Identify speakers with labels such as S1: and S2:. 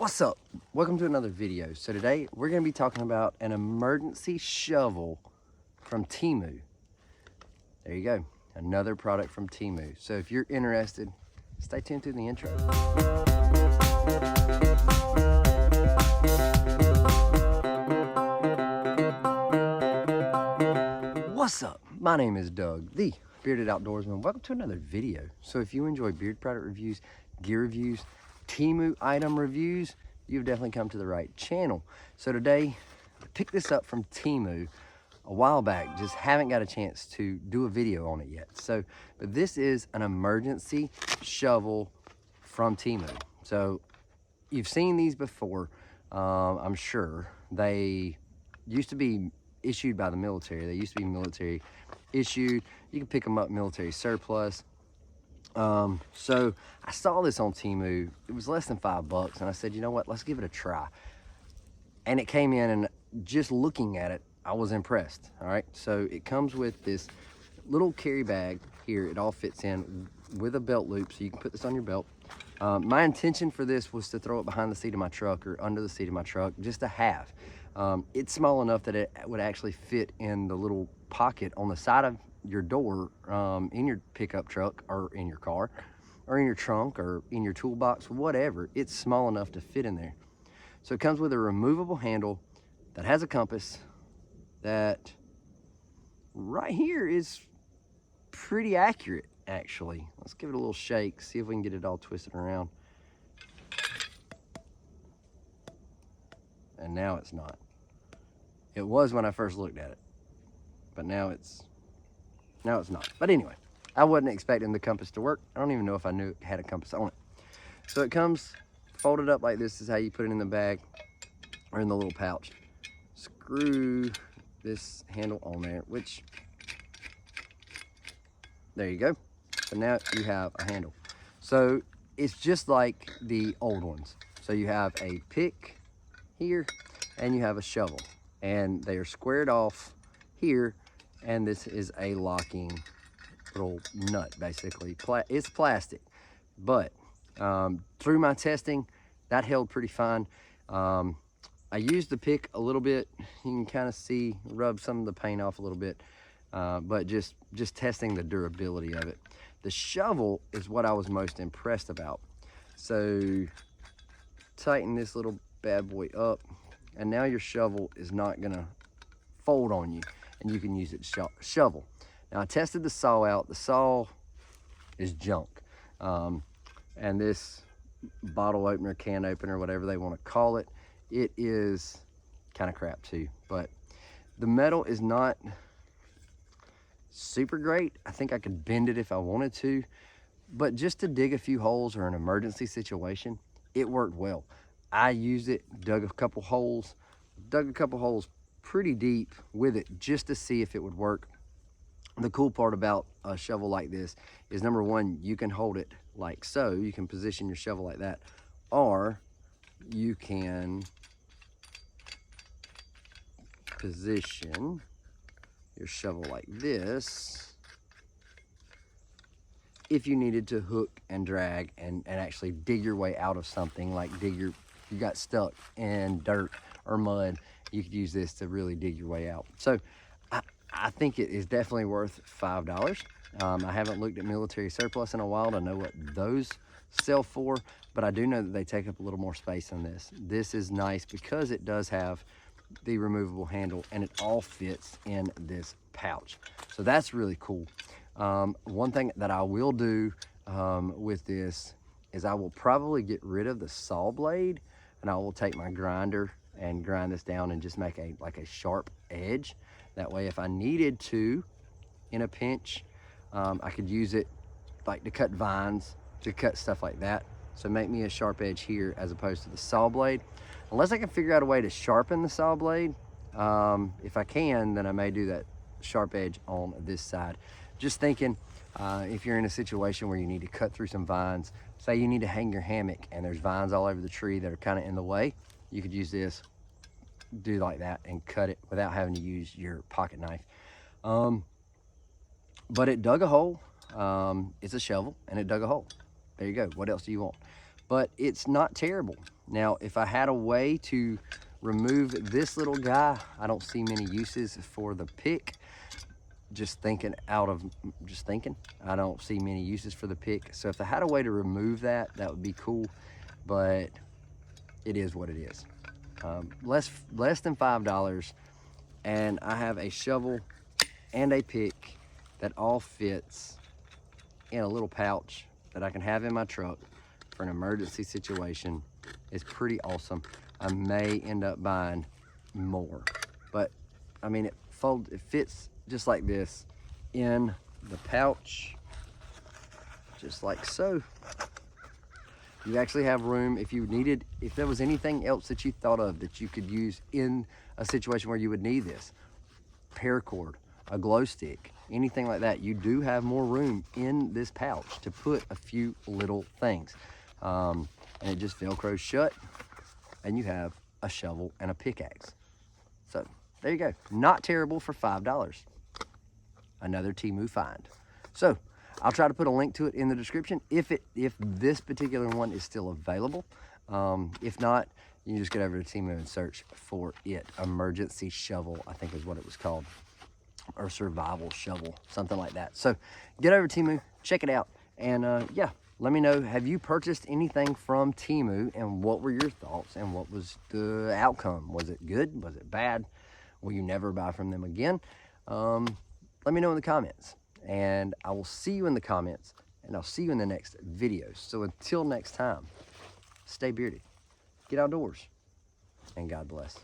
S1: What's up? Welcome to another video. So today we're going to be talking about an emergency shovel from TEMU. There you go, another product from TEMU. So if you're interested, stay tuned to the intro. What's up? My name is Doug, the Bearded Outdoorsman. Welcome to another video. So if you enjoy beard product reviews, gear reviews, TEMU item reviews, you've definitely come to the right channel. So today, I picked this up from TEMU a while back, just haven't got a chance to do a video on it yet. So, but this is an emergency shovel from TEMU. So you've seen these before, I'm sure. They used to be issued by the military. They used to be military issued. You can pick them up military surplus. So I saw this on TEMU. It was less than $5, and I said, you know what, let's give it a try. And it came in, and just looking at it, I was impressed. All right, so it comes with this little carry bag here. It all fits in with a belt loop, so you can put this on your belt. My intention for this was to throw it behind the seat of my truck or under the seat of my truck, just to have. It's small enough that it would actually fit in the little pocket on the side of your door, in your pickup truck or in your car or in your trunk or in your toolbox, whatever. It's small enough to fit in there. So it comes with a removable handle that has a compass that right here is pretty accurate, actually. Let's give it a little shake, see if we can get it all twisted around. And now it's not. It was when I first looked at it, but now it's not. But anyway, I wasn't expecting the compass to work. I don't even know if I knew it had a compass on it. So it comes folded up like this. This is how you put it in the bag or in the little pouch. Screw this handle on there, which, there you go. So now you have a handle. So it's just like the old ones. So you have a pick here and you have a shovel, and they are squared off here. And this is a locking little nut, basically. It's plastic, but through my testing, that held pretty fine. I used the pick a little bit. You can kind of see, rub some of the paint off a little bit, but just testing the durability of it. The shovel is what I was most impressed about. So tighten this little bad boy up, and now your shovel is not gonna fold on you, and you can use it to shovel. Now I tested the saw out. The saw is junk. And this bottle opener, can opener, whatever they want to call it, it is kind of crap too. But the metal is not super great. I think I could bend it if I wanted to, but just to dig a few holes or an emergency situation, it worked well. I used it, dug a couple holes pretty deep with it just to see if it would work. The cool part about a shovel like this is, number one, you can hold it like so. You can position your shovel like that, or you can position your shovel like this if you needed to hook and drag and actually dig your way out of something, like you got stuck in dirt or mud. You could use this to really dig your way out. So I think it is definitely worth $5. I haven't looked at military surplus in a while to know what those sell for, but I do know that they take up a little more space than this. This is nice because it does have the removable handle, and it all fits in this pouch. So that's really cool. One thing that I will do with this is I will probably get rid of the saw blade, and I will take my grinder and grind this down and just make a sharp edge. That way, if I needed to, in a pinch, I could use it like to cut vines, to cut stuff like that. So make me a sharp edge here as opposed to the saw blade. Unless I can figure out a way to sharpen the saw blade, if I can, then I may do that sharp edge on this side. Just thinking, if you're in a situation where you need to cut through some vines, say you need to hang your hammock and there's vines all over the tree that are kind of in the way, you could use this, do like that, and cut it without having to use your pocket knife. But it dug a hole. It's a shovel, and it dug a hole. There you go. What else do you want? but it's not terrible. Now, if I had a way to remove this little guy, I don't see many uses for the pick. Just thinking, I don't see many uses for the pick. So if I had a way to remove that, that would be cool, but it is what it is. Less than $5, and I have a shovel and a pick that all fits in a little pouch that I can have in my truck for an emergency situation. It's pretty awesome. I may end up buying more, but I mean, it fits just like this in the pouch, just like so. You actually have room if you needed, if there was anything else that you thought of that you could use in a situation where you would need this, paracord, a glow stick, anything like that, you do have more room in this pouch to put a few little things. And it just Velcros shut, and you have a shovel and a pickaxe. So there you go. Not terrible for $5. Another TEMU find. So I'll try to put a link to it in the description if this particular one is still available. If not, you can just get over to TEMU and search for it. Emergency shovel, I think is what it was called, or survival shovel, something like that. So get over to TEMU, check it out, and yeah, let me know, have you purchased anything from TEMU, and what were your thoughts, and what was the outcome? Was it good? Was it bad? Will you never buy from them again? Let me know in the comments, and I will see you in the comments, and I'll see you in the next video. So until next time, stay bearded, get outdoors, and God bless.